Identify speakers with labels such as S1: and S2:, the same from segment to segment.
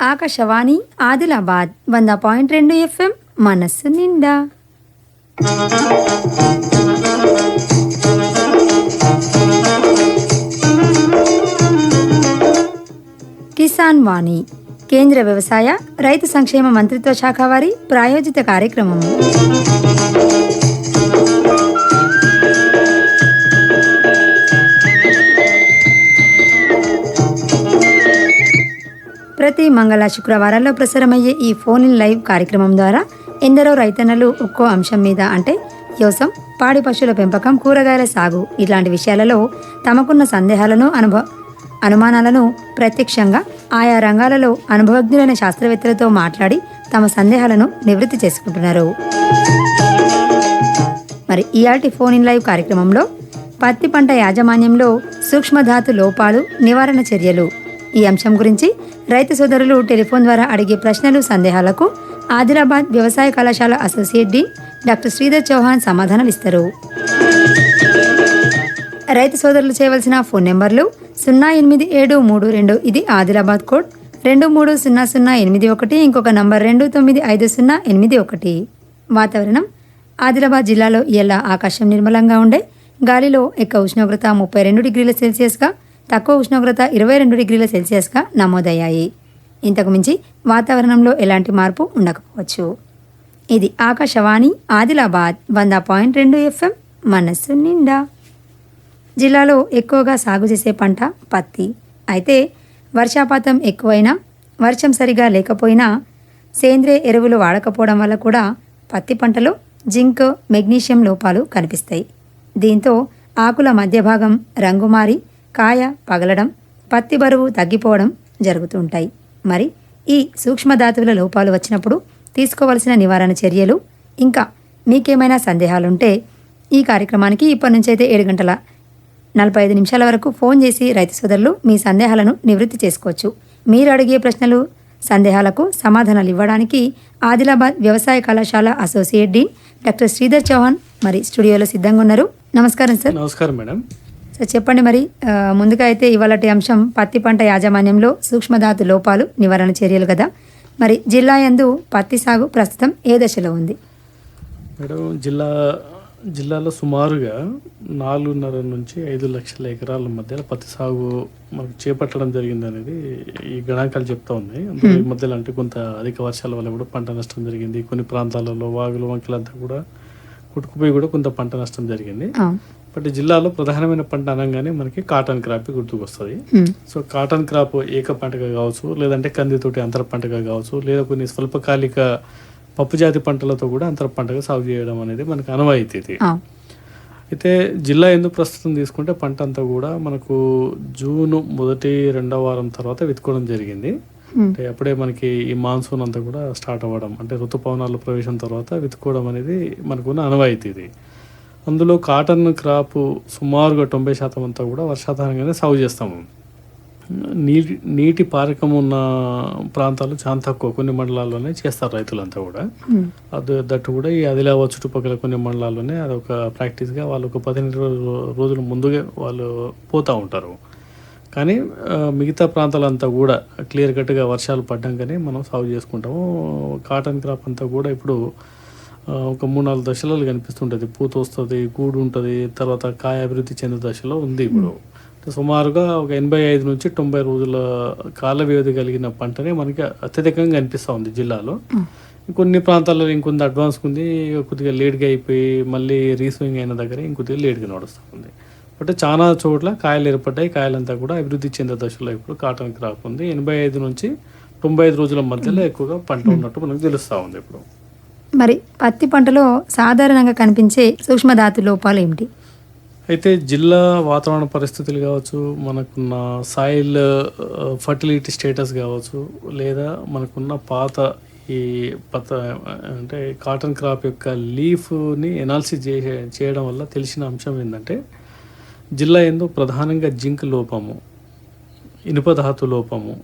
S1: Akashvani Adilabad 100.2 FM మనస్సు నిండా. కిసాన్ వాణి కేంద్ర వ్యవసాయ రైతు సంక్షేమ మంత్రిత్వ శాఖ వారి ప్రాయోజిత కార్యక్రమం. ప్రతి మంగళ శుక్రవారాల్లో ప్రసారమయ్యే ఈ ఫోన్ ఇన్ లైవ్ కార్యక్రమం ద్వారా ఎందరో రైతన్నలు ఒక్కో అంశం మీద అంటే వ్యవసాయం, పాడి పశువుల పెంపకం, కూరగాయల సాగు ఇలాంటి విషయాలలో తమకున్న సందేహాలను అనుమానాలను ప్రత్యక్షంగా ఆయా రంగాలలో అనుభవజ్ఞులైన శాస్త్రవేత్తలతో మాట్లాడి తమ సందేహాలను నివృత్తి చేసుకుంటున్నారు. మరి ఈయాటి ఫోన్ ఇన్ లైవ్ కార్యక్రమంలో పత్తి పంట యాజమాన్యంలో సూక్ష్మధాతు లోపాలు నివారణ చర్యలు ఈ అంశం గురించి రైతు సోదరులు టెలిఫోన్ ద్వారా అడిగే ప్రశ్నలు సందేహాలకు ఆదిలాబాద్ వ్యవసాయ కళాశాల associate dean doctor Sridhar Chauhan సమాధానాలు ఇస్తారు. రైతు సోదరులు చేయవలసిన ఫోన్ నెంబర్లు 08732 ఇది ఆదిలాబాద్ కోడ్, 230081 ఇంకొక నంబర్ 295081. వాతావరణం ఆదిలాబాద్ జిల్లాలో ఇవాళ ఆకాశం నిర్మలంగా ఉండే, గాలిలో ఎక్కువ ఉష్ణోగ్రత 32 డిగ్రీల సెల్సియస్గా, తక్కువ ఉష్ణోగ్రత 22 డిగ్రీల సెల్సియస్గా నమోదయ్యాయి. ఇంతకు మించి వాతావరణంలో ఎలాంటి మార్పు ఉండకపోవచ్చు. ఇది ఆకాశవాణి ఆదిలాబాద్ 100.2 FM మనస్సు నిండా. జిల్లాలో ఎక్కువగా సాగు చేసే పంట పత్తి. అయితే వర్షాపాతం ఎక్కువైనా, వర్షం సరిగా లేకపోయినా, సేంద్రియ ఎరువులు వాడకపోవడం వల్ల కూడా పత్తి పంటలో జింక్, మెగ్నీషియం లోపాలు కనిపిస్తాయి. దీంతో ఆకుల మధ్య భాగం రంగు మారి కాయ పగలడం, పత్తి బరువు తగ్గిపోవడం జరుగుతుంటాయి. మరి ఈ సూక్ష్మధాతువుల లోపాలు వచ్చినప్పుడు తీసుకోవలసిన నివారణ చర్యలు, ఇంకా మీకేమైనా సందేహాలుంటే ఈ కార్యక్రమానికి ఇప్పటి నుంచి అయితే 7:45 వరకు ఫోన్ చేసి రైతు సోదరులు మీ సందేహాలను నివృత్తి చేసుకోవచ్చు. మీరు అడిగే ప్రశ్నలు, సందేహాలకు సమాధానాలు ఇవ్వడానికి ఆదిలాబాద్ వ్యవసాయ కళాశాల associate dean doctor Sridhar Chauhan మరి స్టూడియోలో సిద్ధంగా ఉన్నారు. నమస్కారం సార్.
S2: నమస్కారం మేడం.
S1: సార్ చెప్పండి, మరి ముందుగా అయితే ఇవాళటి అంశం పత్తి పంట యాజమాన్యంలో సూక్ష్మధాతు లోపాలు నివారణ చర్యలు కదా. మరి జిల్లా యందు పత్తి సాగు ప్రస్తుతం ఏ దశలో ఉంది?
S2: మేడం, జిల్లాలో సుమారుగా 4.5 నుంచి 5 లక్షల ఎకరాల మధ్యలో పత్తి సాగు మనకు చేపట్టడం జరిగింది అనేది ఈ గణాంకాలు చెప్తా ఉన్నాయి. అందులో ఈ మధ్యలో అంటే కొంత అధిక వర్షాల వల్ల కూడా పంట నష్టం జరిగింది. కొన్ని ప్రాంతాలలో వాగులు వంకలంతా కూడా కొట్టుకుపోయి కూడా కొంత పంట నష్టం జరిగింది. బట్ జిల్లాలో ప్రధానమైన పంట అనగానే మనకి కాటన్ క్రాప్ గుర్తుకొస్తుంది. సో కాటన్ క్రాప్ ఏక పంటగా కావచ్చు, లేదంటే కందితోటి అంతర పంటగా కావచ్చు, లేదా కొన్ని స్వల్పకాలిక పప్పు జాతి పంటలతో కూడా అంతర పంటగా సాగు చేయడం అనేది మనకు అనువాయితీ. అయితే జిల్లా ఎందుకు ప్రస్తుతం తీసుకుంటే పంట అంతా కూడా మనకు జూన్ 1-2 వారం తర్వాత విత్తుకోవడం జరిగింది. అంటే అప్పుడే మనకి ఈ మాన్సూన్ అంతా కూడా స్టార్ట్ అవ్వడం, అంటే ఋతుపవనాల ప్రవేశం తర్వాత విత్తుకోవడం అనేది మనకున్న అనువాయితీ. అందులో కాటన్ క్రాప్ సుమారుగా 90% అంతా కూడా వర్షాధారంగానే సాగు చేస్తాము. నీటి పారకం ఉన్న ప్రాంతాలు చాలా తక్కువ, కొన్ని మండలాల్లోనే చేస్తారు రైతులంతా కూడా. దట్టు కూడా ఈ ఆదిలాబాద్ చుట్టుపక్కల కొన్ని మండలాల్లోనే అదొక ప్రాక్టీస్గా వాళ్ళు ఒక 15 రోజుల ముందుగా వాళ్ళు పోతూ ఉంటారు. కానీ మిగతా ప్రాంతాలంతా కూడా క్లియర్ కట్గా వర్షాలు పడ్డాకనే మనం సాగు చేసుకుంటాము. కాటన్ క్రాప్ అంతా కూడా ఇప్పుడు ఒక 3-4 దశలలో కనిపిస్తుంటుంది. పూత వస్తుంది, గూడు ఉంటుంది, తర్వాత కాయ అభివృద్ధి చెందే దశలో ఉంది. ఇప్పుడు సుమారుగా ఒక 85 నుంచి 90 రోజుల కాల వ్యవధి కలిగిన పంటనే మనకి అత్యధికంగా కనిపిస్తూ ఉంది జిల్లాలో. కొన్ని ప్రాంతాల్లో ఇంకొంత అడ్వాన్స్ ఉంది, కొద్దిగా లేట్గా అయిపోయి మళ్ళీ రీస్వింగ్ అయిన దగ్గర ఇంకొద్దిగా లేట్గా నడుస్తూ ఉంది. బట్ చాలా చోట్ల కాయలు ఏర్పడ్డాయి. కాయలంతా కూడా అభివృద్ధి చెందే దశలో ఇప్పుడు కాటన్ క్రాప్ ఉంది. 85 నుంచి 95 రోజుల మధ్యలో ఎక్కువగా పంట ఉన్నట్టు మనకు తెలుస్తూ ఉంది ఇప్పుడు.
S1: మరి పత్తి పంటలో సాధారణంగా కనిపించే సూక్ష్మధాతు లోపాలు ఏమిటి?
S2: అయితే జిల్లా వాతావరణ పరిస్థితులు కావచ్చు, మనకున్న సాయిల్ ఫర్టిలిటీ స్టేటస్ కావచ్చు, లేదా మనకున్న పాత ఈ అంటే కాటన్ క్రాప్ యొక్క లీఫ్ని ఎనాలిసిస్ చేయడం వల్ల తెలిసిన అంశం ఏంటంటే జిల్లా ఏందో ప్రధానంగా జింక్ లోపము, ఇనుప ధాతు లోపము,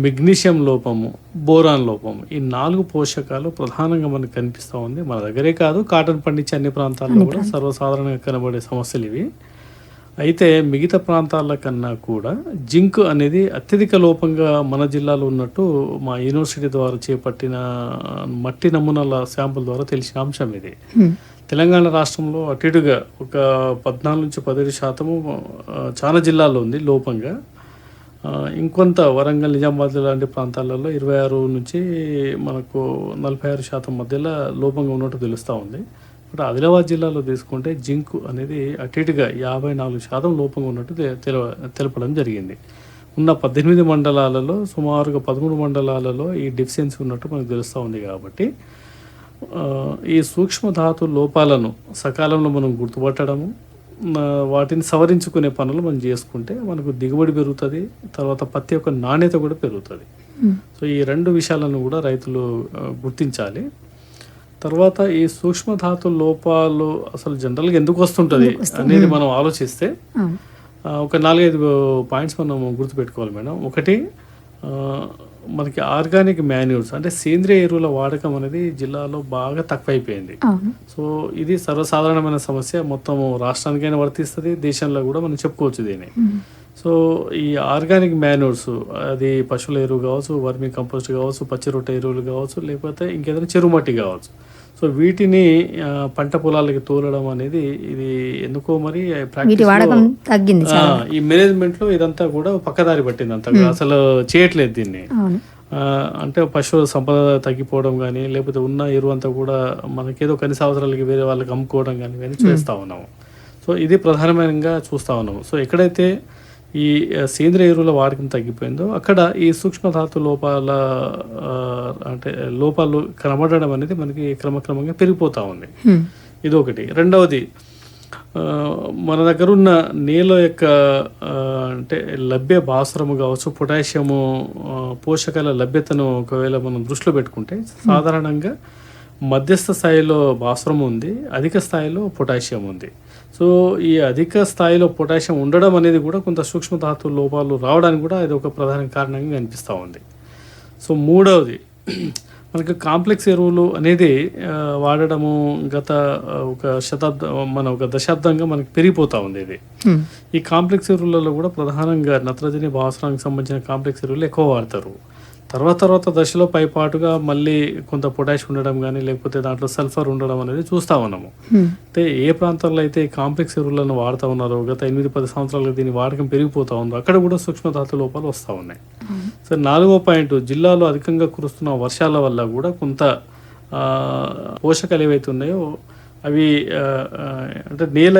S2: మెగ్నీషియం లోపము, బోరాన్ లోపము, ఈ 4 పోషకాలు ప్రధానంగా మనకు కనిపిస్తూ ఉంది. మన దగ్గరే కాదు, కాటన్ పండించే అన్ని ప్రాంతాల్లో కూడా సర్వసాధారణంగా కనబడే సమస్యలు ఇవి. అయితే మిగతా ప్రాంతాల కన్నా కూడా జింక్ అనేది అత్యధిక లోపంగా మన జిల్లాలో ఉన్నట్టు మా యూనివర్సిటీ ద్వారా చేపట్టిన మట్టి నమూనాల శాంపుల్ ద్వారా తెలిసిన అంశం ఇది. తెలంగాణ రాష్ట్రంలో అటు ఇటుగా ఒక 14-17% చాలా జిల్లాల్లో ఉంది లోపంగా. ఇంకొంత వరంగల్, నిజామాబాద్ లాంటి ప్రాంతాలలో 26 నుంచి మనకు 46% మధ్యలో లోపంగా ఉన్నట్టు తెలుస్తూ ఉంది. బట్ ఆదిలాబాద్ జిల్లాలో తీసుకుంటే జింక్ అనేది అటు ఇటుగా 54% లోపంగా ఉన్నట్టు తెలపడం జరిగింది. ఉన్న 18 మండలాలలో సుమారుగా 13 మండలాలలో ఈ డెఫిషియన్సీ ఉన్నట్టు మనకు తెలుస్తూ ఉంది. కాబట్టి ఈ సూక్ష్మధాతు లోపాలను సకాలంలో మనం గుర్తుపట్టడము, వాటిని సవరించుకునే పనులు మనం చేసుకుంటే మనకు దిగుబడి పెరుగుతుంది, తర్వాత పత్తి యొక్క నాణ్యత కూడా పెరుగుతుంది. సో ఈ రెండు విషయాలను కూడా రైతులు గుర్తించాలి. తర్వాత ఈ సూక్ష్మధాతు లోపాలు అసలు జనరల్గా ఎందుకు వస్తుంటుంది అనేది మనం ఆలోచిస్తే ఒక 4-5 పాయింట్స్ మనం గుర్తుపెట్టుకోవాలి మేడం. ఒకటి, మనకి ఆర్గానిక్ మాన్యూర్స్ అంటే సేంద్రియ ఎరువుల వాడకం అనేది జిల్లాలో బాగా తక్కువైపోయింది. సో ఇది సర్వసాధారణమైన సమస్య, మొత్తం రాష్ట్రానికైనా వర్తిస్తుంది, దేశంలో కూడా మనం చెప్పుకోవచ్చు దీన్ని. సో ఈ ఆర్గానిక్ మాన్యూర్స్, అది పశువుల ఎరువు కావచ్చు, వర్మీ కంపోస్ట్ కావచ్చు, పచ్చి రొట్టె ఎరువులు కావచ్చు, లేకపోతే ఇంకేదైనా చెరువు మట్టి కావచ్చు. సో వీటిని పంట పొలాలకి తోలడం అనేది ఇది ఎందుకో మరి ప్రాక్టీస్ ఈ మేనేజ్మెంట్ లో ఇదంతా కూడా పక్కదారి పట్టింది, అంతా అసలు చేయట్లేదు దీన్ని. అంటే పశువుల సంపద తగ్గిపోవడం కానీ, లేకపోతే ఉన్న ఎరువు అంతా కూడా మనకేదో కనీస అవసరాలకి వేరే వాళ్ళకి అమ్ముకోవడం కానీ ఇవన్నీ చేస్తూ ఉన్నాము. సో ఇది ప్రధానంగా చూస్తూ ఉన్నాము. సో ఎక్కడైతే ఈ సేంద్రియ ఎరువుల వాడకం తగ్గిపోయిందో అక్కడ ఈ సూక్ష్మధాతు లోపాలు కనబడడం అనేది మనకి క్రమక్రమంగా పెరిగిపోతూ ఉంది. ఇదొకటి. రెండవది, మన దగ్గర ఉన్న నేల యొక్క అంటే లభ్య భాస్వరము కావచ్చు, పొటాషియము పోషకాల లభ్యతను ఒకవేళ మనం దృష్టిలో పెట్టుకుంటే సాధారణంగా మధ్యస్థ స్థాయిలో భాస్వరం ఉంది, అధిక స్థాయిలో పొటాషియం ఉంది. సో ఈ అధిక స్థాయిలో పొటాషియం ఉండడం అనేది కూడా కొంత సూక్ష్మధాతు లోపాలు రావడానికి కూడా ఇది ఒక ప్రధాన కారణంగా కనిపిస్తూ ఉంది. సో మూడవది, మనకి కాంప్లెక్స్ ఎరువులు అనేది వాడడము గత ఒక దశాబ్దంగా మనకి పెరిగిపోతూ ఉంది. ఇది ఈ కాంప్లెక్స్ ఎరువులలో కూడా ప్రధానంగా నత్రజని, భాస్వరానికి సంబంధించిన కాంప్లెక్స్ ఎరువులు ఎక్కువ వాడతారు. తర్వాత దశలో పైపాటుగా మళ్ళీ కొంత పొటాష్ ఉండడం కానీ, లేకపోతే దాంట్లో సల్ఫర్ ఉండడం అనేది చూస్తూ ఉన్నాము. అయితే ఏ ప్రాంతాల్లో అయితే కాంప్లెక్స్ ఎరువులను వాడుతూ ఉన్నారో, గత 8-10 సంవత్సరాలుగా దీని వాడకం పెరిగిపోతూ ఉందో అక్కడ కూడా సూక్ష్మధాతు లోపాలు వస్తూ ఉన్నాయి. సో 4వ పాయింట్, జిల్లాలో అధికంగా కురుస్తున్న వర్షాల వల్ల కూడా కొంత పోషకాలు ఏవైతే ఉన్నాయో అవి అంటే నేల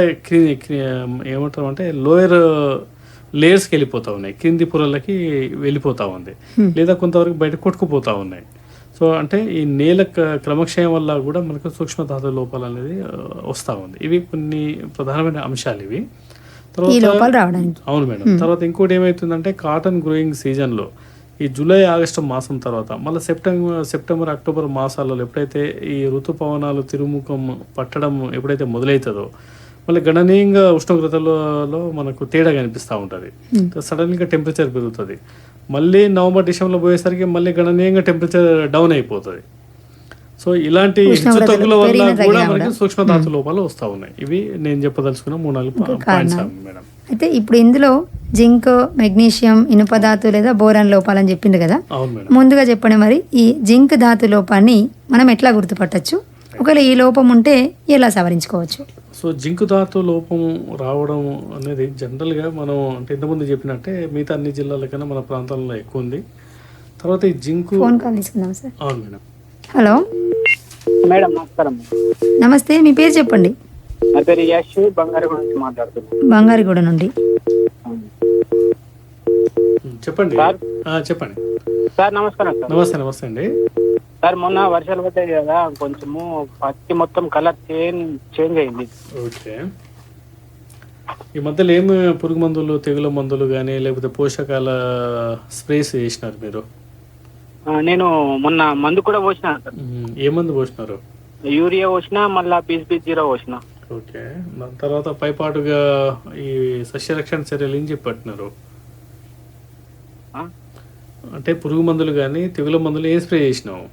S2: ఏమంటారు అంటే లోయర్ లేయర్స్కి వెళ్ళిపోతూ ఉన్నాయి, కింది పొరలకి వెళ్ళిపోతూ ఉంది, లేదా కొంతవరకు బయట కొట్టుకుపోతూ ఉన్నాయి. సో అంటే ఈ నేల క్రమక్షయం వల్ల కూడా మనకు సూక్ష్మధాతు లోపాలు అనేది వస్తూ ఉంది. ఇవి కొన్ని ప్రధానమైన అంశాలు ఇవి. తర్వాత అవును మేడం. తర్వాత ఇంకోటి ఏమవుతుందంటే కాటన్ గ్రోయింగ్ సీజన్లో ఈ జూలై, ఆగస్టు మాసం తర్వాత మళ్ళీ సెప్టెంబర్, అక్టోబర్ మాసాలలో ఎప్పుడైతే ఈ ఋతుపవనాలు తిరుముఖం పట్టడం ఎప్పుడైతే మొదలవుతుందో మళ్ళీ గణనీయంగా ఉష్ణోగ్రతలలో మనకు తేడా కనిపిస్తూ ఉంటుంది. సడన్గా టెంపరేచర్ పెరుగుతుంది. మళ్ళీ నవంబర్, డిసెంబర్లో పోయేసరికి మళ్ళీ గణనీయంగా టెంపరేచర్ డౌన్ అయిపోతుంది. సో ఇలాంటి హెచ్చుతగ్గుల వల్ల కూడా మనకి సూక్ష్మధాతు లోపాలు వస్తూ ఉన్నాయి. ఇవి నేను చెప్పదలుచుకున్న 3-4 పాయింట్స్ మేడం.
S1: అయితే ఇప్పుడు ఇందులో జింక్, మెగ్నీషియం, ఇనుపధాతు లేదా బోరాన్ లోపాలని చెప్పిండు కదా, ముందుగా చెప్పండి మరి ఈ జింక్ ధాతు లోపాన్ని మనం ఎట్లా గుర్తుపట్టచ్చు, ఒకవేళ ఈ లోపం ఉంటే ఎలా సవరించుకోవచ్చు?
S2: సో జింక్ ధాతు లోపం రావడం అనేది జనరల్గా మనం అంటే ఇంతకుముందు చెప్పినట్టే మిగతా అన్ని జిల్లాల కన్నా మన ప్రాంతాల్లో ఎక్కువ ఉంది. తర్వాత ఈ జింక్
S1: ఫోన్ కాల్ తీసుకుందాం సార్.
S2: అవును మేడం.
S3: హలో మేడం, నమస్కారం.
S1: నమస్తే, మీ పేరు చెప్పండి.
S3: నా పేరు యశ్, బంగారిగూడ నుంచి మాట్లాడుతున్నాను.
S1: బంగారిగూడ నుండి
S2: చెప్పండి. చెప్పండి
S3: సార్. నమస్కారం సార్.
S2: నమస్తే అండి
S3: సార్. మొన్న వర్షాలు పడ్డాయి కదా, కొంచెము పత్తి మొత్తం కలర్ చేంజ్ అయింది.
S2: ఓకే. ఈ మధ్యలో ఏమి పురుగు మందులు, తెగుల మందులు కానీ లేకపోతే పోషకాల స్ప్రేస్ చేసినారు మీరు?
S3: నేను మొన్న మందు కూడా పోసిన సార్.
S2: ఏ మందు పోసినారు?
S3: యూరియా పోసిన, మళ్ళీ PCB0 పోసిన.
S2: ఓకే. దాని తర్వాత పైపాటుగా ఈ సస్యరక్షణ చర్యలు ఏం చెప్పట్టున్నారు? అంటే పురుగు మందులు కానీ తెగుల మందులు ఏ స్ప్రే చేసినావు?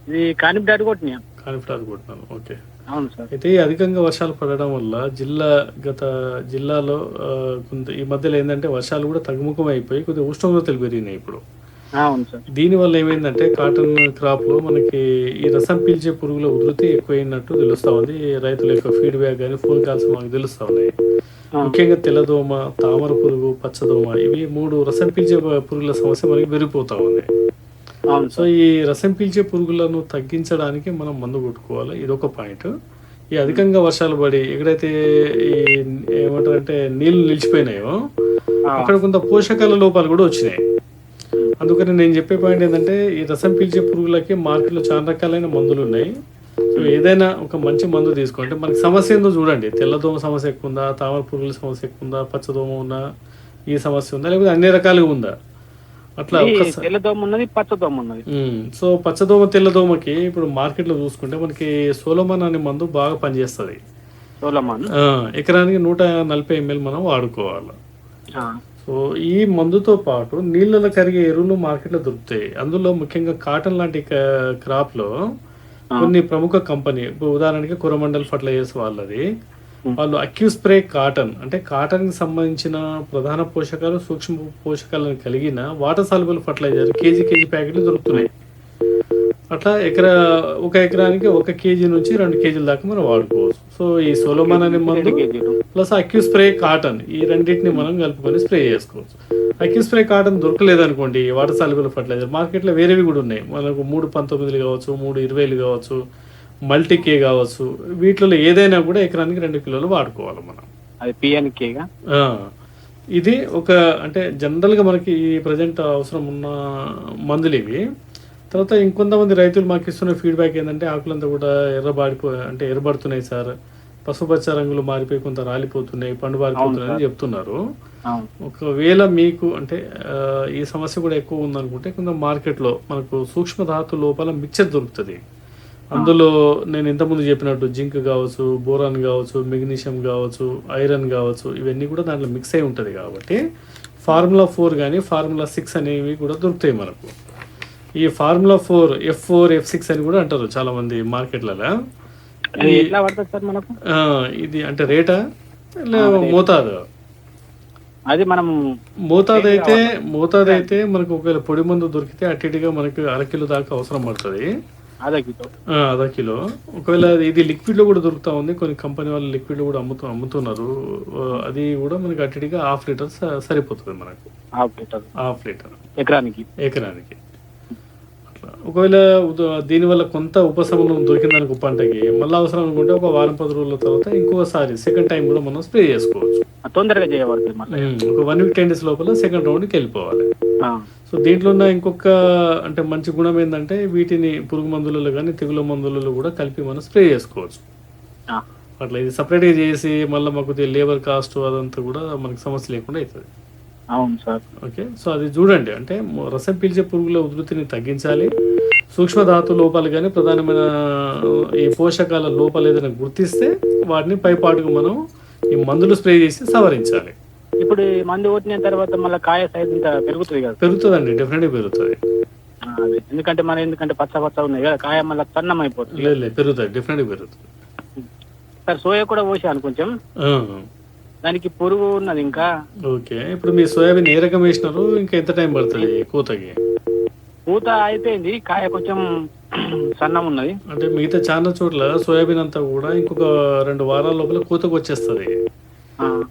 S3: ఇది కానిఫ్డార్ కొట్టినా.
S2: కానిఫ్డార్ కొట్టినాను. ఓకే.
S3: అవును సార్.
S2: అయితే ఈ అధికంగా వర్షాలు పడడం వల్ల జిల్లాలో కొంత ఈ మధ్యలో ఏంటంటే వర్షాలు కూడా తగ్గుముఖం అయిపోయి కొద్దిగా ఉష్ణోగ్రతలు పెరిగినాయి ఇప్పుడు.
S3: అవును సార్.
S2: దీనివల్ల ఏమైందంటే కాటన్ క్రాప్లో మనకి ఈ రసం పీల్చే పురుగుల ఉధృతి ఎక్కువైనట్టు తెలుస్తా ఉంది. రైతుల యొక్క ఫీడ్బ్యాక్ కానీ ఫోన్ కాల్స్ మాకు తెలుస్తా ఉన్నాయి. ముఖ్యంగా తెల్లదోమ, తామర పురుగు, పచ్చదోమ ఇవి 3 రసం పీల్చే పురుగుల సమస్య మనకి పెరిగిపోతా ఉంది.
S3: అవును
S2: సో ఈ రసం పీల్చే పురుగులను తగ్గించడానికి మనం మందు కొట్టుకోవాలి. ఇదొక పాయింట్. ఈ అధికంగా వర్షాలు పడి ఎక్కడైతే ఈ ఏమంటారంటే నీళ్లు నిలిచిపోయినాయో అక్కడ కొంత పోషకాల లోపాలు కూడా వచ్చినాయి. అందుకని నేను చెప్పే పాయింట్ ఏంటంటే ఈ రసం పీల్చే పురుగులకి మార్కెట్లో చాలా రకాలైన మందులు ఉన్నాయి. సో ఏదైనా ఒక మంచి మందు తీసుకోండి. మనకి సమస్య ఏందో చూడండి. తెల్లదోమ సమస్య ఎక్కువ ఉందా, తామర పురుగుల సమస్య ఎక్కువ ఉందా, పచ్చదోమ ఉందా, ఈ సమస్య ఉందా, లేకపోతే అన్ని రకాలుగా ఉందా, అట్లా ఒక్కసారి.
S3: తెల్లదోమ ఉన్నది, పచ్చదోమ ఉన్నది.
S2: సో పచ్చదోమ తెల్లదోమకి ఇప్పుడు మార్కెట్లో చూసుకుంటే మనకి సోలోమాన్ అనే మందు బాగా పనిచేస్తుంది.
S3: సోలమాన్
S2: ఎకరానికి 140 ml మనం వాడుకోవాలి. సో ఈ మందుతో పాటు నీళ్ళలో కరిగే ఎరువులు మార్కెట్లో దొరుకుతాయి. అందులో ముఖ్యంగా కాటన్ లాంటి క్రాప్లో కొన్ని ప్రముఖ కంపెనీ, ఇప్పుడు ఉదాహరణకి కొరమండల్ ఫర్టిలైజర్స్ వాళ్ళది, వాళ్ళు అక్యూస్ప్రే కాటన్ అంటే కాటన్కి సంబంధించిన ప్రధాన పోషకాలు, సూక్ష్మ పోషకాలను కలిగిన వాటర్ సాల్యుబుల్ ఫర్టిలైజర్ కేజీ ప్యాకెట్లు దొరుకుతున్నాయి. అట్లా ఒక ఎకరానికి 1 kg నుంచి 2 kg దాకా మనం వాడుకోవచ్చు. సో ఈ సోలోమాన్ అనే మందు ప్లస్ అక్యూస్ప్రే కాటన్ ఈ రెండింటిని మనం కలుపుకొని స్ప్రే చేసుకోవచ్చు. అక్యూస్ప్రే కాటన్ దొరకలేదు అనుకోండి, వాటర్ సాల్యుబుల్ ఫర్టిలైజర్ మార్కెట్లో వేరేవి కూడా ఉన్నాయి. మనకు 319 కావచ్చు, 320 కావచ్చు, మల్టీకే కావచ్చు. వీటిలో ఏదైనా కూడా ఎకరానికి 2 కిలోలు వాడుకోవాలి మనం.
S3: అది పిఎన్కేగా.
S2: ఇది ఒక అంటే జనరల్గా మనకి ఈ ప్రజెంట్ అవసరం ఉన్న మందులు ఇవి. తర్వాత ఇంకొంతమంది రైతులు మాకు ఇస్తున్న ఫీడ్బ్యాక్ ఏంటంటే ఆకులంతా కూడా ఎర్రబడుతున్నాయి సార్, పసుపచ్చ రంగులు మారిపోయి కొంత రాలిపోతున్నాయి, పండు బారిపోతున్నాయి అని చెప్తున్నారు. ఒకవేళ మీకు అంటే ఈ సమస్య కూడా ఎక్కువ ఉందనుకుంటే కొంత మార్కెట్లో మనకు సూక్ష్మ ధాతు లోపల మిక్చర్ దొరుకుతుంది. అందులో నేను ఇంతకుముందు చెప్పినట్టు జింక్ కావచ్చు, బోరాన్ కావచ్చు, మెగ్నీషియం కావచ్చు, ఐరన్ కావచ్చు, ఇవన్నీ కూడా దాంట్లో మిక్స్ అయి ఉంటుంది. కాబట్టి ఫార్ములా 4 కానీ ఫార్ములా 6 అనేవి కూడా దొరుకుతాయి మనకు. ఈ ఫార్ములా 4 F4 F6 అని కూడా అంటారు చాలా మంది మార్కెట్లలో. ఇది అంటే రేటా మోతాదు?
S3: అది మనం
S2: మోతాదు అయితే మనకు ఒకవేళ పొడి మందు దొరికితే అట్టిగా మనకు 1/2 కిలో దాకా అవసరం పడుతుంది. 1/2 కిలో. ఒకవేళ ఇది లిక్విడ్ లో కూడా దొరుకుతా ఉంది. కొన్ని కంపెనీ వాళ్ళు లిక్విడ్ లో కూడా అమ్ముతున్నారు. అది కూడా మనకి అట్టిగా 1/2 లీటర్ సరిపోతుంది మనకు. 1/2 లీటర్ ఎకరానికి. ఒకవేళ దీనివల్ల కొంత ఉపశమనం దొరికిందనుకో పంటకి, మళ్ళీ అవసరం అనుకుంటే ఒక వారం 10 రోజుల తర్వాత ఇంకోసారి సెకండ్ టైం కూడా మనం స్ప్రే చేసుకోవచ్చు.
S3: తొందరగా చేయబడుతుంది.
S2: ఒక 1 week 10 days లోపల సెకండ్ రౌండ్కి వెళ్ళిపోవాలి. సో దీంట్లో ఉన్న ఇంకొక అంటే మంచి గుణం ఏంటంటే వీటిని పురుగు మందులలో కానీ తెగుల మందులలో కూడా కలిపి మనం స్ప్రే చేసుకోవచ్చు. అట్లా ఇది సపరేట్గా చేసి మళ్ళీ మాకు లేబర్ కాస్ట్ అదంతా కూడా మనకి సమస్య లేకుండా అవుతుంది.
S3: అవును సార్.
S2: ఓకే. సో అది చూడండి, అంటే రసం పీల్చే పురుగుల ఉధృతిని తగ్గించాలి. సూక్ష్మ ధాతు లోపాలు కానీ ప్రధానమైన ఈ పోషకాల లోపాలు ఏదైనా గుర్తిస్తే వాటిని పైపాటుకు మనం ఈ మందులు స్ప్రే చేసి సవరించాలి.
S3: ఇప్పుడు మందు కొట్టిన తర్వాత మళ్ళీ కాయ సైజ్ ఇంత పెరుగుతుంది కదా?
S2: పెరుగుతుందండి, డెఫినెట్గా పెరుగుతుంది.
S3: ఎందుకంటే పచ్చ ఉన్నాయి కదా, కాయ మళ్ళీ సన్నం అయిపోతుంది.
S2: లేదు పెరుగుతుంది, డెఫినెట్గా పెరుగుతుంది.
S3: సార్ సోయా కూడా పోసాను కొంచెం, దానికి పురుగు ఉన్నది ఇంకా.
S2: ఓకే. ఇప్పుడు మీ సోయాబీన్ ఏ రకం వేసినారు? ఇంకా ఎంత టైం పడుతుంది కోతకి?
S3: పూత అయిపోయింది, కాయ కొంచెం సన్నం ఉన్నది.
S2: అంటే మిగతా చాలా చోట్ల సోయాబీన్ అంతా కూడా ఇంకొక 2 వారాల లోపల కోతకు వచ్చేస్తుంది.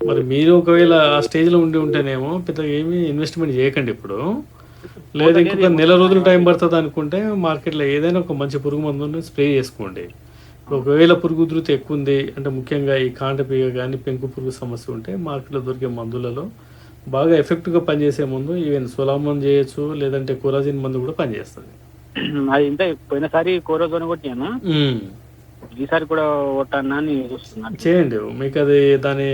S2: మరి మీరు ఒకవేళ ఆ స్టేజ్ లో ఉంటేనేమో పెద్దగా ఏమి ఇన్వెస్ట్మెంట్ చేయకండి ఇప్పుడు. లేదా ఇంకొక నెల రోజులు టైం పడుతుంది అనుకుంటే మార్కెట్లో ఏదైనా ఒక మంచి పురుగు మందుని స్ప్రే చేసుకోండి. ఒకవేళ పురుగు ఉధృతి ఎక్కువ ఉంది అంటే ముఖ్యంగా ఈ కాంటపీగ కానీ పెంకు పురుగు సమస్య ఉంటే మార్కెట్లో దొరికే మందులలో బాగా ఎఫెక్టివ్గా పనిచేసే మందు ఈవెన్ సోలామన్ చేయొచ్చు, లేదంటే కోరాజిన్ మందు కూడా పనిచేస్తుంది.
S3: అది ఇంత పోయినసారి కోరోజోన్ కొట్టాను, ఈసారి కూడా కొట్టాను అని చూస్తున్నాను.
S2: చేయండి, మీకు అది దాని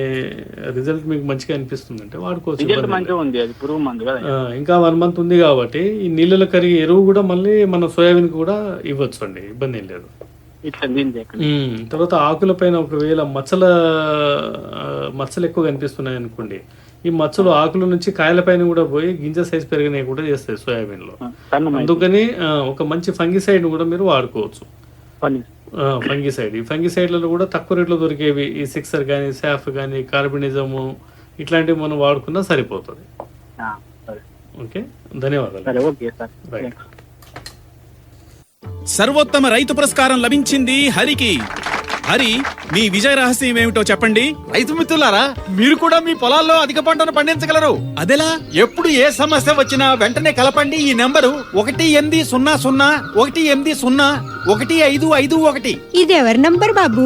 S2: రిజల్ట్ మీకు మంచిగా అనిపిస్తుంది అంటే వాడుకోవచ్చు.
S3: మంచిగా ఉంది, అది పురుగు మందు కదా.
S2: ఇంకా 1 month ఉంది కాబట్టి ఈ నీళ్ళలో కరిగే ఎరువు కూడా మళ్ళీ మన సోయాబీన్ కూడా ఇవ్వచ్చు అండి, ఇబ్బంది ఏం లేదు. తర్వాత ఆకుల పైన ఒకవేళ మచ్చలు ఎక్కువ కనిపిస్తున్నాయి అనుకోండి, ఈ మచ్చలు ఆకుల నుంచి కాయల పైన కూడా పోయి గింజ సైజ్ పెరిగినవి కూడా చేస్తాయి సోయాబీన్ లో. అందుకని ఒక మంచి ఫంగిసైడ్ కూడా మీరు వాడుకోవచ్చు. ఫంగిసైడ్. ఈ ఫంగిసైడ్లలో కూడా తక్కువ రేట్లో దొరికేవి ఈ సిక్సర్ కానీ, సాఫ్ కానీ, కార్బనిజము ఇట్లాంటివి మనం వాడుకున్నా సరిపోతుంది.
S3: సరే
S2: ఓకే, ధన్యవాదాలు.
S3: సరే ఓకే సార్.
S2: రైట్.
S4: సర్వోత్తమ రైతు పురస్కారం లభించింది హరికి. హరి, మీ విజయ రహస్యం ఏమిటో చెప్పండి.
S5: రైతు మిత్రులారా, మీరు కూడా మీ పొలాల్లో అధిక పంటను పండించగలరు.
S4: అదెలా?
S5: ఎప్పుడు ఏ సమస్య వచ్చినా వెంటనే కలపండి ఈ నెంబరు 1800
S6: ఇది ఎవరి number Babu?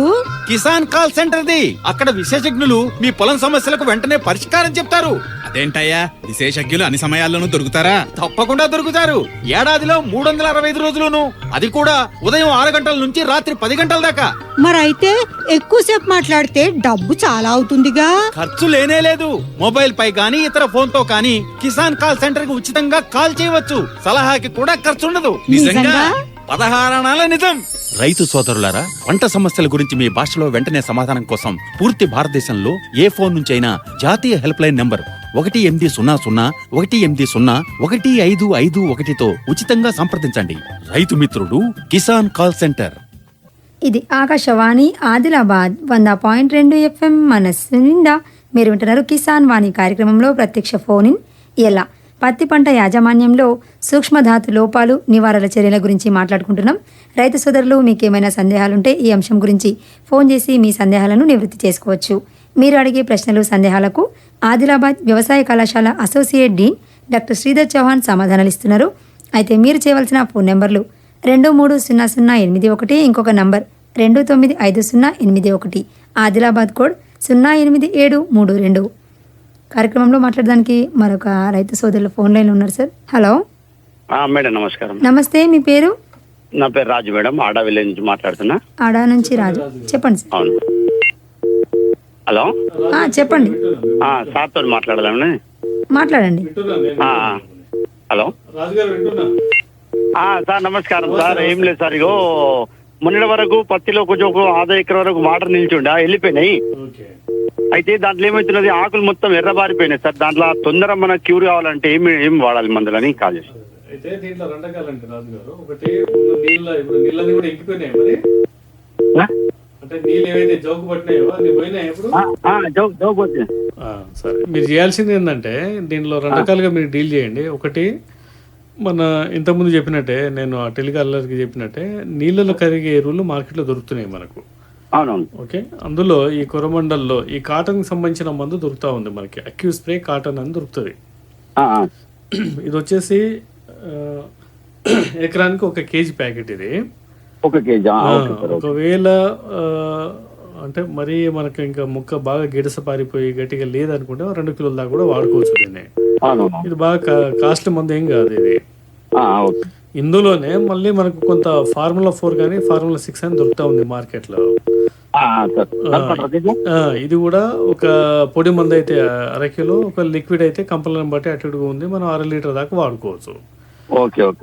S5: Kisan call centre the. అక్కడ విశేషజ్ఞులు మీ పొలం సమస్యలకు వెంటనే పరిష్కారం చెప్తారు.
S4: అదేంటయ్యా, విశేషజ్ఞులు అన్ని సమయాల్లోనూ దొరుకుతారా?
S5: తప్పకుండా దొరుకుతారు. ఏడాదిలో 365 రోజులును, అది కూడా ఉదయం 6 గంటల నుంచి రాత్రి 10 గంటల దాకా.
S6: మరైతే ఎక్కువసేపు మాట్లాడితే డబ్బు చాలా అవుతుందిగా.
S5: ఖర్చు లేనే లేదు. మొబైల్ పై గానీ ఇతర ఫోన్ తో కానీ కిసాన్ కాల్ సెంటర్ కి ఉచితంగా కాల్ చేయవచ్చు. సలహాకి కూడా ఖర్చు ఉండదు.
S6: నిజంగా?
S5: 16 అనాల నిజం. రైతు సోదరులారా, పంట సమస్యల గురించి మీ భాషలో వెంటనే సమాధానం కోసం పూర్తి భారతదేశంలో ఏ ఫోన్ నుంచి అయినా జాతీయ హెల్ప్ లైన్ నంబర్ 1800 తో ఉచితంగా సంప్రదించండి. రైతు మిత్రుడు కిసాన్ కాల్ సెంటర్.
S1: ఇది ఆకాశవాణి ఆదిలాబాద్ 100.2 FM మనస్సు నిండా. మీరు వింటున్నారు కిసాన్ వాణి కార్యక్రమంలో ప్రత్యక్ష ఫోన్ ఇన్. ఎలా పత్తి పంట యాజమాన్యంలో సూక్ష్మధాతు లోపాలు నివారణ చర్యల గురించి మాట్లాడుకుంటున్నాం. రైతు సోదరులు, మీకేమైనా సందేహాలుంటే ఈ అంశం గురించి ఫోన్ చేసి మీ సందేహాలను నివృత్తి చేసుకోవచ్చు. మీరు అడిగే ప్రశ్నలు, సందేహాలకు ఆదిలాబాద్ వ్యవసాయ కళాశాల associate dean doctor Sridhar Chauhan సమాధానాలు ఇస్తున్నారు. అయితే మీరు చేయవలసిన ఫోన్ నెంబర్లు 230081, ఇంకొక నంబర్ 295081, ఆదిలాబాద్ కోడ్ 08732. కార్యక్రమంలో మాట్లాడడానికి మరొక రైతు సోదరులు ఫోన్ లైన్ ఉన్నారు సార్. హలో
S7: మేడం, నమస్కారం.
S1: నమస్తే, మీ పేరు?
S7: నా పేరు రాజు మేడం, ఆడా విలేజ్ నుంచి మాట్లాడుతున్నా.
S1: ఆడా నుంచి రాజు, చెప్పండి సార్.
S7: అవును. హలో,
S1: చెప్పండి.
S7: సార్తో మాట్లాడదామని.
S1: మాట్లాడండి.
S7: హలో సార్, నమస్కారం సార్. ఏం లేదు సార్, ఇగో మొన్నటి వరకు పత్తిలో కొంచెం ఒక 1/2 ఎకరం వరకు వాటర్ నిల్చుండే వెళ్ళిపోయినాయి. అయితే దాంట్లో ఏమవుతున్నది, ఆకులు మొత్తం ఎర్రబారిపోయినాయి సార్. దాంట్లో తొందర మన క్యూర్ కావాలంటే ఏం వాడాలి మందులని కాల్ చేసి.
S2: అయితే దీంట్లో రెండు రకాలండి రాజు గారు. ఒకటి నీళ్ళని కూడా ఎంకిపోయినాయి మరి, అంటే నీళ్ళు ఏవైతే జోకు పట్టినాయో అన్ని పోయినాయి ఇప్పుడు. సరే, మీరు చేయాల్సింది ఏంటంటే దీనిలో 2 రకాలుగా మీరు డీల్ చేయండి. ఒకటి, మన ఇంతకుముందు చెప్పినట్టే, నేను ఆ టెలికాలర్కి చెప్పినట్టే, నీళ్ళలో కరిగే ఎరువులు మార్కెట్లో దొరుకుతున్నాయి మనకు.
S7: అవునవును.
S2: ఓకే, అందులో ఈ కొరమండల్లో ఈ కాటన్కి సంబంధించిన మందు దొరుకుతూ ఉంది మనకి. అక్యూ స్ప్రే కాటన్ అని దొరుకుతుంది. ఇది వచ్చేసి ఎకరానికి 1 కేజీ ప్యాకెట్. ఇది
S7: 1 కేజీ.
S2: ఒకవేళ అంటే మరీ మనకి ఇంకా ముక్క బాగా గిడస పారిపోయి గట్టిగా లేదనుకుంటే 2 కిలోల దాకా కూడా వాడుకోవచ్చు దీన్ని. ఇది బాగా కాస్ట్ మంది ఏం కాదు ఇది. ఇందులోనే మళ్ళీ మనకు కొంత ఫార్ములా 4 కానీ ఫార్ములా 6 అని దొరుకుతా ఉంది మార్కెట్లో. ఇది కూడా ఒక పొడి మందు అయితే 1/2 కిలో, ఒక లిక్విడ్ అయితే కంపల్ని బట్టి అటు ఇటుగా ఉంది, మనం 1/2 లీటర్ దాకా వాడుకోవచ్చు.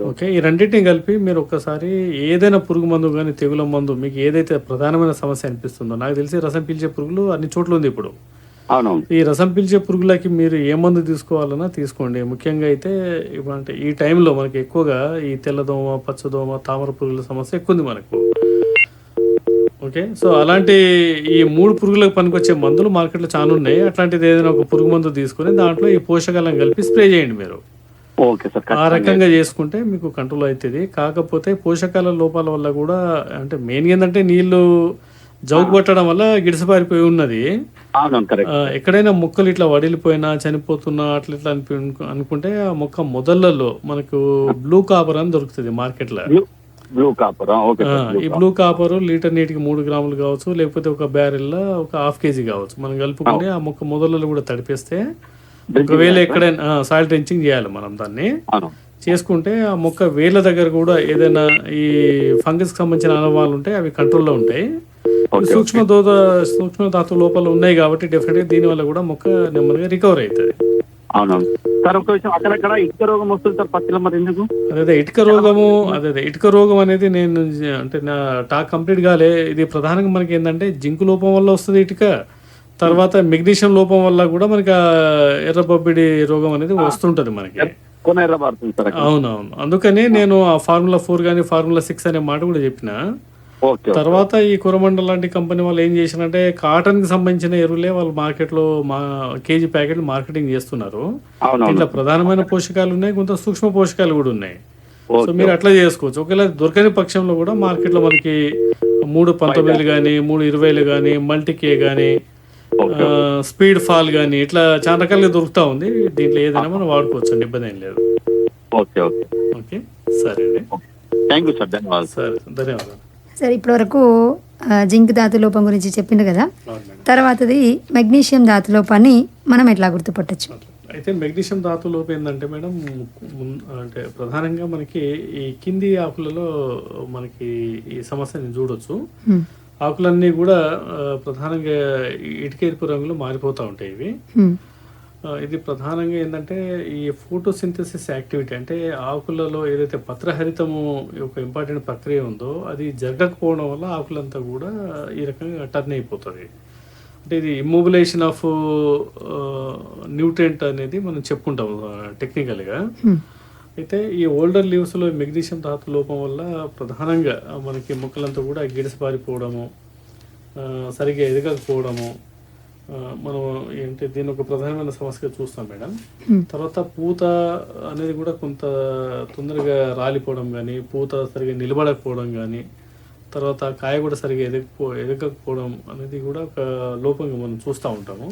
S2: ఓకే, ఈ రెండింటిని కలిపి మీరు ఒక్కసారి ఏదైనా పురుగు మందు కానీ తెగుల మందు మీకు ఏదైతే ప్రధానమైన సమస్య అనిపిస్తుందో, నాకు తెలిసి రసం పీల్చే పురుగులు అన్ని చోట్ల ఉంది ఇప్పుడు. ఈ రసం పీల్చే పురుగులకి మీరు ఏ మందు తీసుకోవాలన్నా తీసుకోండి. ముఖ్యంగా అయితే అంటే ఈ టైంలో మనకి ఎక్కువగా ఈ తెల్లదోమ, పచ్చదోమ, తామర పురుగుల సమస్య ఎక్కువ ఉంది మనకు. ఓకే, సో అలాంటి ఈ 3 పురుగులకు పనికొచ్చే మందులు మార్కెట్లో చాలా ఉన్నాయి. అట్లాంటిది ఏదైనా ఒక పురుగు మందు తీసుకొని దాంట్లో ఈ పోషకాలను కలిపి స్ప్రే చేయండి మీరు. ఆ రకంగా చేసుకుంటే మీకు కంట్రోల్ అవుతుంది. కాకపోతే పోషకాల లోపాల వల్ల కూడా, అంటే మెయిన్ ఏంటంటే నీళ్లు జౌగు పట్టడం వల్ల గిడిసపారిపోయి ఉన్నది. ఎక్కడైనా మొక్కలు ఇట్లా వడిలిపోయినా, చనిపోతున్నా అట్లా ఇట్లా అనుకుంటే ఆ మొక్క మొదళ్లలో మనకు బ్లూ కాపర్ అని దొరుకుతుంది మార్కెట్లో. ఈ బ్లూ కాపర్ లీటర్ నీటికి 3 గ్రాములు కావచ్చు, లేకపోతే ఒక బ్యారెల్లో ఒక 1/2 కేజీ కావచ్చు. మనం కలుపుకొని ఆ మొక్క మొదలలో కూడా తడిపేస్తే, ఒకవేళ ఎక్కడైనా సాయిల్ డ్రెంచింగ్ చేయాలి మనం దాన్ని చేసుకుంటే, ఆ మొక్క వేళ్ళ దగ్గర కూడా ఏదైనా ఈ ఫంగస్ కి సంబంధించిన అనుభవాలు ఉంటే అవి కంట్రోల్లో ఉంటాయి. సూక్ష్మ ధాతు లోపాలు ఉన్నాయి కాబట్టి డెఫినెట్ గా దీని వల్ల కూడా మొక్క నెమ్మదిగా రికవర్ అవుతుంది.
S7: అక్కడక్కడ ఇటుక రోగం వస్తుంది సార్ పత్తిలో, మరి ఎందుకు?
S2: అదే ఇటుక రోగం అనేది నేను అంటే నా టాక్ కంప్లీట్ కాలే. ఇది ప్రధానంగా మనకి ఏంటంటే జింకు లోపం వల్ల వస్తుంది ఇటుక, తర్వాత మెగ్నీషియం లోపం వల్ల కూడా మనకి ఎర్రబొబ్బిడి రోగం అనేది వస్తుంటది మనకి.
S7: అవునవును.
S2: అందుకని నేను ఆ ఫార్ములా 4 కానీ ఫార్ములా 6 అనే మాట కూడా చెప్పిన.
S7: ఓకే.
S2: తర్వాత ఈ కురమండల్ లాంటి కంపెనీ వాళ్ళు ఏం చేసినంటే కాటన్ కి సంబంధించిన ఎరువులే వాళ్ళు మార్కెట్లో కేజీ ప్యాకెట్లు మార్కెటింగ్ చేస్తున్నారు.
S7: అవునవును.
S2: ఇట్లా ప్రధానమైన పోషకాలు ఉన్నాయి, కొంత సూక్ష్మ పోషకాలు కూడా ఉన్నాయి. So
S7: okay.
S2: మీరు అట్లా చేసుకోవచ్చు. ఒకవేళ దొరకని పక్షంలో కూడా మార్కెట్లో మనకి 3.19 కానీ 3.20 కానీ మల్టీకే కానీ స్పీడ్ ఫాల్ కానీ ఇట్లా చాలా రకాలుగా దొరుకుతా ఉంది. దీంట్లో ఏదైనా మనం వాడుకోవచ్చు అండి, ఇబ్బంది ఏం లేదు.
S7: ఓకే. ఓకే.
S2: ఓకే, సరే అండి.
S7: థ్యాంక్ యూ సార్, ధన్యవాదాలు.
S2: సరే, ధన్యవాదాలు.
S1: సరే, ఇప్పటివరకు జింక్ ధాతు లోపం గురించి చెప్పిండు కదా.
S2: అవును మేడం.
S1: తర్వాతది మెగ్నీషియం ధాతు లోపాన్ని మనం ఎట్లా గుర్తుపట్టచ్చు?
S2: అయితే మెగ్నీషియం ధాతు లోపం ఏంటంటే మేడం, అంటే ప్రధానంగా మనకి ఈ కింది ఆకులలో మనకి ఈ సమస్యని చూడొచ్చు. ఆకులన్నీ కూడా ప్రధానంగా ఇటుక ఎరుపు రంగులో మారిపోతూ ఉంటాయి ఇవి. ఇది ప్రధానంగా ఏంటంటే ఈ ఫోటోసింథసిస్ యాక్టివిటీ, అంటే ఆకులలో ఏదైతే పత్రహరితము ఒక ఇంపార్టెంట్ ప్రక్రియ ఉందో అది జరగకపోవడం వల్ల ఆకులంతా కూడా ఈ రకంగా టర్న్ అయిపోతుంది. అంటే ఇది ఇమ్మొబిలైజేషన్ ఆఫ్ న్యూట్రియంట్ అనేది మనం చెప్పుకుంటాం టెక్నికల్గా. అయితే ఈ ఓల్డర్ లీవ్స్లో మెగ్నీషియం ధాతు లోపం వల్ల ప్రధానంగా మనకి మొక్కలంతా కూడా గిడసపారిపోవడము, సరిగ్గా ఎదగకపోవడము మనం ఏంటి దీని ఒక ప్రధానమైన సమస్యగా చూస్తాం మేడం. తర్వాత పూత అనేది కూడా కొంత తొందరగా రాలిపోవడం కానీ, పూత సరిగ్గా నిలబడకపోవడం కానీ, తర్వాత కాయ కూడా సరిగ్గా ఎదగకపోవడం అనేది కూడా ఒక లోపంగా మనం చూస్తూ ఉంటాము.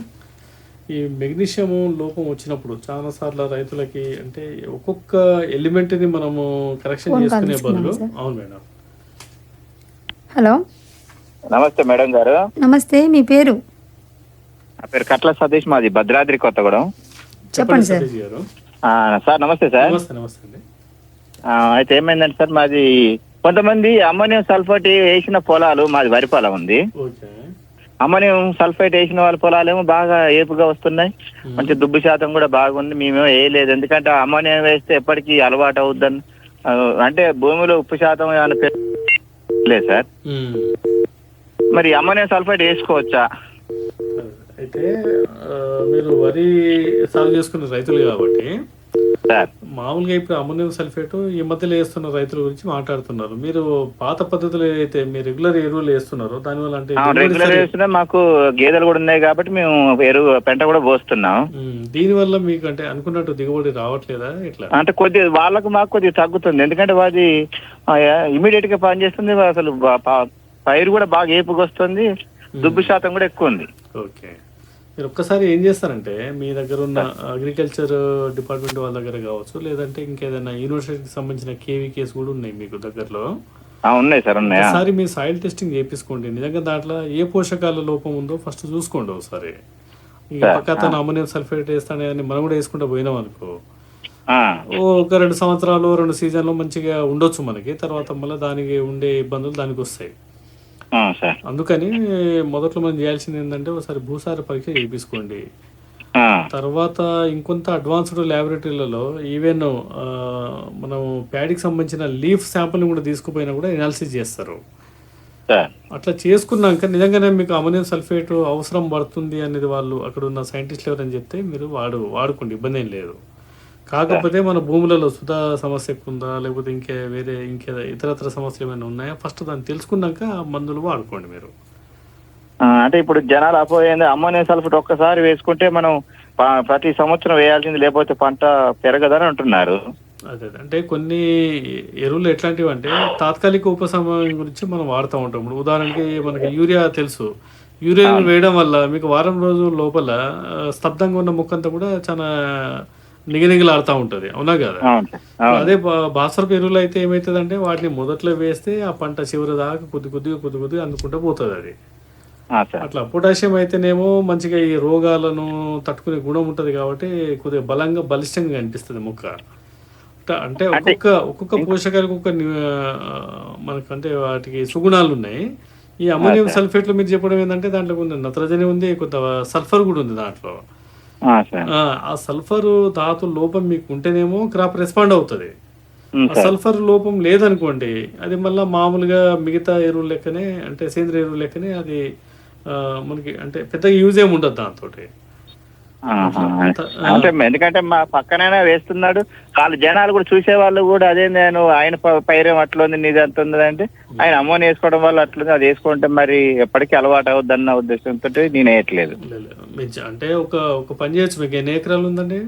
S2: ఈ మెగ్నీషియం లోపం వచ్చినప్పుడు చాలాసార్లు రైతులకి అంటే ఒక్కొక్క ఎలిమెంట్ని మనము కరెక్షన్ చేసుకునే బదులు. అవును మేడం.
S1: హలో,
S8: నమస్తే మేడం గారు.
S1: నమస్తే, మీ పేరు?
S8: నా పేరు కట్ల సతీష్, మాది భద్రాద్రి కొత్తగూడెం.
S1: చెప్పండి సార్.
S2: సతీష్ గారు.
S8: సార్ నమస్తే సార్.
S2: నమస్తే. నమస్తే అండి.
S8: అయితే ఏమైందంటే సార్, మాది కొంతమంది అమ్మోనియం సల్ఫేట్ వేసిన పొలాలు, మాది వరి పొలం ఉంది.
S2: ఓకే.
S8: అమ్మోనియం సల్ఫేట్ వేసిన వాళ్ళ పొలాలేమో బాగా ఏపుగా వస్తున్నాయి, మంచి దుబ్బు శాతం కూడా బాగుంది. మేమేమో వేయలేదు, ఎందుకంటే అమ్మోనియం వేస్తే ఎప్పటికీ అలవాటు అవుద్దని, అంటే భూమిలో ఉప్పు శాతం ఏమైనా లేదు సార్. మరి అమ్మోనియం సల్ఫేట్ వేసుకోవచ్చా?
S2: అయితే మీరు వరి సాగు చేసుకున్న రైతులు కాబట్టి మామూలుగా ఇప్పుడు అమ్మోనియం సల్ఫేట్ ఈ మధ్యలో వేస్తున్న రైతుల గురించి మాట్లాడుతున్నారు. మీరు పాత పద్ధతులు ఏదైతే మీరు రెగ్యులర్ ఎరువులు వేస్తున్నారో దానివల్ల అంటే
S8: రెగ్యులర్ వేస్తున్నా, మాకు గేదెలు కూడా ఉన్నాయి కాబట్టి మేము ఎరువు పెంట కూడా పోస్తున్నాం.
S2: దీనివల్ల మీకు అంటే అనుకున్నట్టు దిగుబడి రావట్లేదా ఎట్లా?
S8: అంటే కొద్దిగా వాళ్ళకు మాకు కొద్దిగా తగ్గుతుంది, ఎందుకంటే అది ఇమీడియట్ గా పనిచేస్తుంది. అసలు పైరు కూడా బాగా ఏపుగా వస్తుంది, దుబ్బు శాతం కూడా ఎక్కువ ఉంది.
S2: ఓకే. మీరు ఒక్కసారి ఏం చేస్తారంటే మీ దగ్గర ఉన్న అగ్రికల్చర్ డిపార్ట్మెంట్ వాళ్ళ దగ్గర కావచ్చు, లేదంటే ఇంకేదైనా యూనివర్సిటీకి సంబంధించిన కేవీకేస్ కూడా ఉన్నాయి మీకు దగ్గరలో.
S8: ఉన్నాయి సార్, ఉన్నాయి.
S2: ఒకసారి మీ సాయిల్ టెస్టింగ్ చేయించుకోండి. నిజంగా దాంట్లో ఏ పోషకాల లోపం ఉందో ఫస్ట్ చూసుకోండి ఒకసారి. ఈ పక్కన అమ్మోనియం సల్ఫేట్ వేస్తానే అని మనం కూడా వేసుకుంటూ పోయినాం అనుకో, ఒక 2 సంవత్సరాలు 2 సీజన్లు మంచిగా ఉండొచ్చు మనకి, తర్వాత మళ్ళీ దానికి ఉండే ఇబ్బందులు దానికి వస్తాయి. అందుకని మొదట్లో మనం చేయాల్సింది ఏంటంటే ఒకసారి భూసార పరీక్ష చేయించుకోండి. తర్వాత ఇంకొంత అడ్వాన్స్డ్ ల్యాబొరేటరీలలో ఈవెన్ మనం ప్యాడీకి సంబంధించిన లీఫ్ శాంపుల్ కూడా తీసుకుపోయినా కూడా ఎనాలిసిస్ చేస్తారు. అట్లా చేసుకున్నాక నిజంగానే మీకు అమ్మోనియం సల్ఫేట్ అవసరం పడుతుంది అనేది వాళ్ళు అక్కడ ఉన్న సైంటిస్టులు ఎవరని చెప్తే మీరు వాడుకోండి, ఇబ్బంది ఏం లేదు. కాకపోతే మన భూములలో సుధా సమస్య ఎక్కువ ఉందా, లేకపోతే వేరే ఇతరత్ర సమస్యలు ఏమైనా ఉన్నాయా, ఫస్ట్ దాన్ని తెలుసుకున్నాక మందులు వాడుకోండి మీరు.
S8: అంటే ఇప్పుడు జనాలు అపోయింది, అమ్మోనియం సల్ఫేట్ ఒక్కసారి వేసుకుంటే మనం ప్రతి సంవత్సరం వేయాల్సింది, లేకపోతే పంట పెరగదని అంటున్నారు.
S2: అదే అంటే కొన్ని ఎరువులు ఎట్లాంటివి అంటే తాత్కాలిక ఉపశమనం గురించి మనం వాడుతూ ఉంటాం. ఇప్పుడు ఉదాహరణకి మనకి యూరియా తెలుసు, యూరియా వేయడం వల్ల మీకు వారం రోజుల లోపల స్తబ్దంగా ఉన్న మొక్కంతా కూడా చాలా నిగనిగలాడుతూ ఉంటుంది, అవునా కదా? అదే భాస్వరపు ఎరువులు అయితే ఏమవుతుంది అంటే వాటిని మొదట్లో వేస్తే ఆ పంట చివరి దాకా కొద్ది కొద్దిగా అందుకుంటూ పోతుంది అది. అట్లా పొటాషియం అయితేనేమో మంచిగా ఈ రోగాలను తట్టుకునే గుణం ఉంటుంది కాబట్టి కొద్దిగా బలంగా బలిష్టంగా అనిపిస్తుంది మొక్క. అంటే ఒక్కొక్క పోషకాలకు మనకంటే వాటికి సుగుణాలు ఉన్నాయి. ఈ అమ్మోనియం సల్ఫేట్ లో మీరు చెప్పడం ఏంటంటే దాంట్లో కొంత నత్రజని ఉంది, కొంత సల్ఫర్ కూడా ఉంది దాంట్లో. ఆ సల్ఫర్ ధాతు లోపం మీకు ఉంటేనేమో క్రాప్ రెస్పాండ్ అవుతుంది. సల్ఫర్ లోపం లేదనుకోండి అది మళ్ళీ మామూలుగా మిగతా ఎరువులు లెక్కనే, అంటే సేంద్రియ ఎరువులు లెక్కనే అది మనకి అంటే పెద్దగా యూజ్ ఏమి ఉండదు దాంతో.
S8: ఆహా. అంటే ఎందుకంటే మా పక్కనైనా వేస్తున్నాడు, వాళ్ళ జనాలు కూడా చూసే వాళ్ళు కూడా అదే నేను ఆయన పైరేం అట్లుంది నీది అంత ఉంది అంటే ఆయన అమోనియా వేసుకోవడం వల్ల అట్లుంది, అది వేసుకుంటే మరి ఎప్పటికీ అలవాటు అవుద్దన్న ఉద్దేశంతో నేను వేయట్లేదు.
S2: అంటే ఒక పని చేయొచ్చు. మీకు ఎన్ని ఎకరాలు ఉందండి?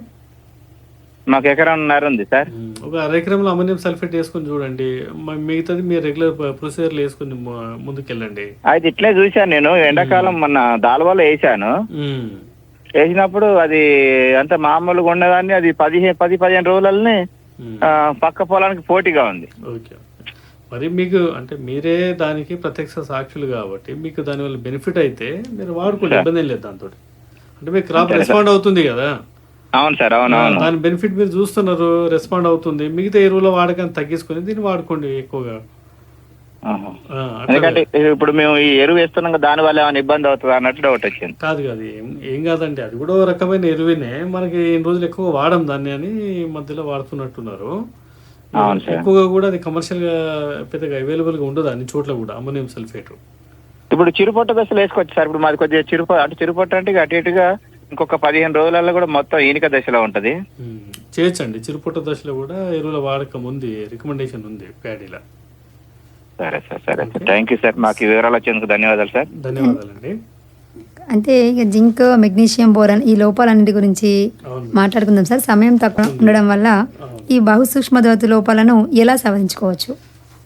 S8: మాకు ఎకరన్నర ఉంది సార్.
S2: ఒక అర ఎకరంలో అమోనియం సల్ఫేట్ వేసుకొని చూడండి, మిగతాది మీరు రెగ్యులర్ ప్రొసీజర్లు వేసుకుని ముందుకెళ్ళండి.
S8: అయితే ఇట్లే చూశాను నేను, ఎండాకాలం మొన్న దాల్వాలో వేసాను. వేసినప్పుడు అది అంత మామూలుగా ఉండదాన్ని, అది 10-15 రోజులని పక్క పొలానికి పోటీగా ఉంది.
S2: ఓకే, మరి మీకు అంటే మీరే దానికి ప్రత్యక్ష సాక్షులు కాబట్టి మీకు దానివల్ల బెనిఫిట్ అయితే మీరు వాడుకోండి, ఇబ్బంది లేదు దాంతో. అంటే మీకు క్రాప్ రెస్పాండ్ అవుతుంది కదా.
S8: అవును సార్, అవును.
S2: దాని బెనిఫిట్ మీరు చూస్తున్నారు, రెస్పాండ్ అవుతుంది. మిగతా ఎరువుల వాడకాన్ని తగ్గించుకొని దీన్ని వాడుకోండి ఎక్కువగా.
S8: ఎందుకంటే ఇప్పుడు మేము ఈ ఎరువు వేస్తున్నాం కదా, దాని వల్ల ఏమైనా ఇబ్బంది అవుతుంది అన్నట్టు డౌట్ వచ్చింది.
S2: కాదు ఏం కాదండి, అది కూడా రకమైన ఎరువునే. మనకి ఇన్ని రోజులు ఎక్కువ వాడడం దాన్ని అని మధ్యలో వాడుతున్నట్టున్నారు. ఎక్కువగా కూడా అది కమర్షియల్ గా పెద్దగా అవైలబుల్ గా ఉండదు అన్ని చోట్ల కూడా అమోనియం సల్ఫేట్.
S8: ఇప్పుడు చిరుపొట్ట దశలో వేసుకోవచ్చు సార్. ఇప్పుడు మాది కొద్దిగా చిరుపొట్ట అంటే అటు ఇటుగా ఇంకొక 15 రోజులలో కూడా మొత్తం ఈనిక దశలో ఉంటది.
S2: చేయొచ్చండి, చిరుపొట్ట దశలో కూడా ఎరువుల వాడకం ఉంది, రికమెండేషన్ ఉంది ప్యాడీలా.
S8: సరే సార్, సరే సార్, థ్యాంక్ యూ సార్. మాకు వివరాలు వచ్చేందుకు ధన్యవాదాలు సార్.
S2: ధన్యవాదాలండి.
S1: అంటే ఇక జింక్, మెగ్నీషియం, బోరాన్ ఈ లోపాలన్నిటి గురించి మాట్లాడుకుందాం సార్. సమయం తక్కువ ఉండడం వల్ల ఈ బహుసూక్ష్మధాతు లోపాలను ఎలా సవరించుకోవచ్చు?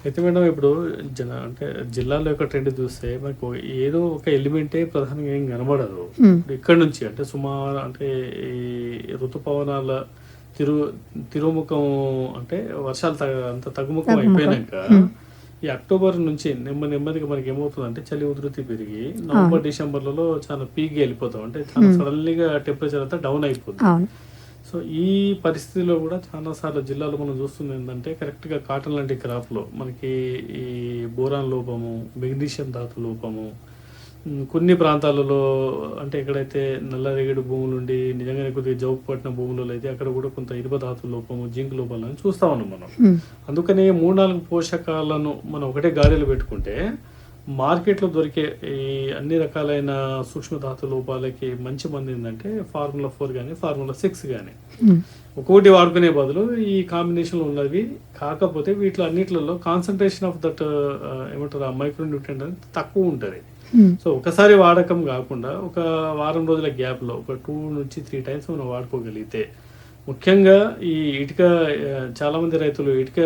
S2: అయితే మేడం, ఇప్పుడు అంటే జిల్లాలో యొక్క ట్రెండ్ చూస్తే మనకు ఏదో ఒక ఎలిమెంటే ప్రధానంగా ఏం కనబడదు. ఇక్కడ నుంచి అంటే సుమారు అంటే ఈ ఋతుపవనాల తిరుముఖం అంటే వర్షాలు అంత తగ్గుముఖం అయిపోయినాక ఈ అక్టోబర్ నుంచి నెమ్మదిగా మనకి ఏమవుతుంది అంటే చలి ఉధృతి పెరిగి నవంబర్ డిసెంబర్లలో చాలా పీక్ వెళ్ళిపోతాం. అంటే చాలా సడన్లీగా టెంపరేచర్ అంతా డౌన్ అయిపోతుంది. సో ఈ పరిస్థితిలో కూడా చాలాసార్లు జిల్లాలో మనం చూస్తుంది ఏంటంటే కరెక్ట్గా కాటన్ లాంటి క్రాప్లో మనకి ఈ బోరాన్ లోపము, మెగ్నీషియం ధాతు లోపము, కొన్ని ప్రాంతాలలో అంటే ఎక్కడైతే నల్లరేగడి భూములు ఉండి నిజంగానే కొద్దిగా జౌకు పట్టిన భూములలో అయితే అక్కడ కూడా కొంత ఇనుప ధాతు లోపము, జింక్ లోపాలని చూస్తా ఉన్నాం మనం. అందుకనే 3-4 పోషకాలను మనం ఒకటే గాడిలో పెట్టుకుంటే మార్కెట్లో దొరికే ఈ అన్ని రకాలైన సూక్ష్మధాతు లోపాలకి మంచి మంది ఏంటంటే ఫార్ములా 4 కానీ ఫార్ములా 6 కానీ ఒక్కొక్కటి వాడుకునే బదులు ఈ కాంబినేషన్లో ఉన్నవి. కాకపోతే వీటిలో అన్నిట్లలో కాన్సన్ట్రేషన్ ఆఫ్ దట్ ఏమంటారు ఆ మైక్రో న్యూట్రియంట్ అనేది తక్కువ ఉంటుంది. సో ఒకసారి వాడకం కాకుండా ఒక వారం రోజుల గ్యాప్లో ఒక 2 నుంచి 3 టైమ్స్ మనం వాడుకోగలిగితే, ముఖ్యంగా ఈ ఇటుక చాలామంది రైతులు ఇటుక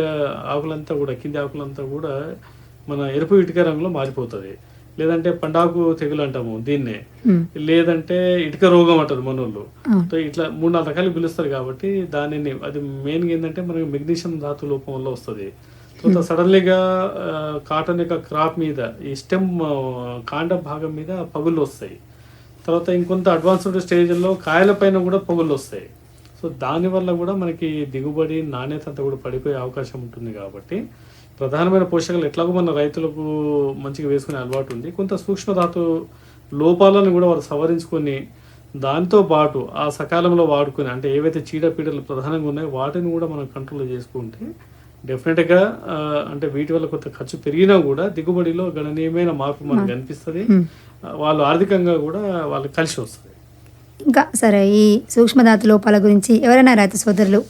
S2: ఆకులంతా కూడా కింది ఆకులంతా కూడా మన ఎరుపు ఇటుక రంగులో మారిపోతుంది. లేదంటే పండాకు తెగులు అంటాము దీన్నే, లేదంటే ఇటుక రోగం అంటారు మనోళ్ళు. ఇట్లా 3-4 రకాలు పిలుస్తారు. కాబట్టి దానిని అది మెయిన్గా ఏంటంటే మనకి మెగ్నీషియం ధాతు లోపం వల్ల వస్తుంది. తర్వాత సడన్లీగా కాటన్ యొక్క క్రాప్ మీద ఈ స్టెమ్ కాండ భాగం మీద పగుళ్ళు వస్తాయి. తర్వాత ఇంకొంత అడ్వాన్స్డ్ స్టేజ్లో కాయల పైన కూడా పగుళ్ళు వస్తాయి. సో దానివల్ల కూడా మనకి దిగుబడి నాణ్యత అంతా కూడా పడిపోయే అవకాశం ఉంటుంది. కాబట్టి ప్రధానమైన పోషకాలు ఎట్లాగో మన రైతులకు మంచిగా వేసుకునే అలవాటు ఉంది. కొంత సూక్ష్మధాతు లోపాలను కూడా వారు సవరించుకొని దాంతో పాటు ఆ సకాలంలో వాడుకొని అంటే ఏవైతే చీడపీడలు ప్రధానంగా ఉన్నాయో వాటిని కూడా మనం కంట్రోల్ చేసుకుంటే డెఫినెట్గా అంటే వీటి వల్ల కొంత ఖర్చు పెరిగినా కూడా దిగుబడిలో గణనీయమైన మార్పు మనకు కనిపిస్తుంది. వాళ్ళు ఆర్థికంగా కూడా వాళ్ళకి కలిసి వస్తుంది.
S1: ఇంకా సరే, ఈ సూక్ష్మధాతు లోపాల గురించి ఎవరైనా రైతు సోదరులు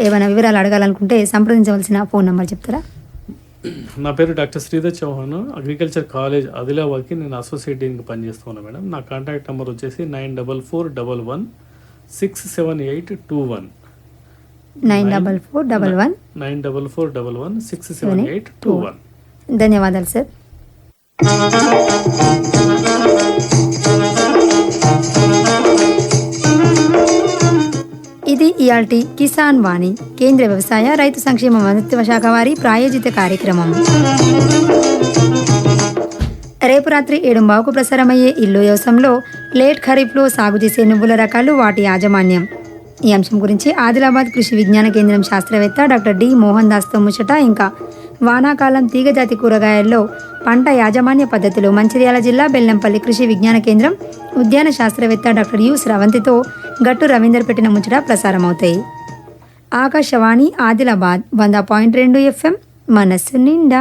S1: ఏమైనా వివరాలు అడగాలనుకుంటే సంప్రదించవలసిన ఫోన్ నెంబర్ చెప్తారా?
S2: నా పేరు doctor Sridhar Chauhan, agriculture college ఆదిలాబాద్కి నేను అసోసియేట్ డీన్గా పనిచేస్తున్నాను మేడం. నా కాంటాక్ట్ నెంబర్ వచ్చేసి 9441 67821.
S1: 9441
S2: 67821.
S1: ధన్యవాదాలు సార్. ఇది ఇయాల్టి కిసాన్ వాణి కేంద్ర వ్యవసాయ రైతు సంక్షేమ మంత్రిత్వ శాఖ వారి ప్రాయోజిత కార్యక్రమం. రేపు రాత్రి 7:15కు ప్రసారమయ్యే ఇల్లు వ్యవసాయంలో లేట్ ఖరీఫ్లో సాగు చేసే నువ్వుల రకాలు, వాటి యాజమాన్యం ఈ అంశం గురించి ఆదిలాబాద్ కృషి విజ్ఞాన కేంద్రం శాస్త్రవేత్త డాక్టర్ డి మోహన్ దాస్తో ముచ్చట, ఇంకా వానాకాలం తీగజాతి కూరగాయల్లో పంట యాజమాన్య పద్ధతులు మంచిర్యాల జిల్లా బెల్లంపల్లి కృషి విజ్ఞాన కేంద్రం ఉద్యాన శాస్త్రవేత్త డాక్టర్ యు స్రవంతితో గట్టు రవీందర్ పెట్టిన ముచ్చట ప్రసారమవుతాయి. ఆకాశవాణి ఆదిలాబాద్ 100.2 FM మనస్సు నిండా.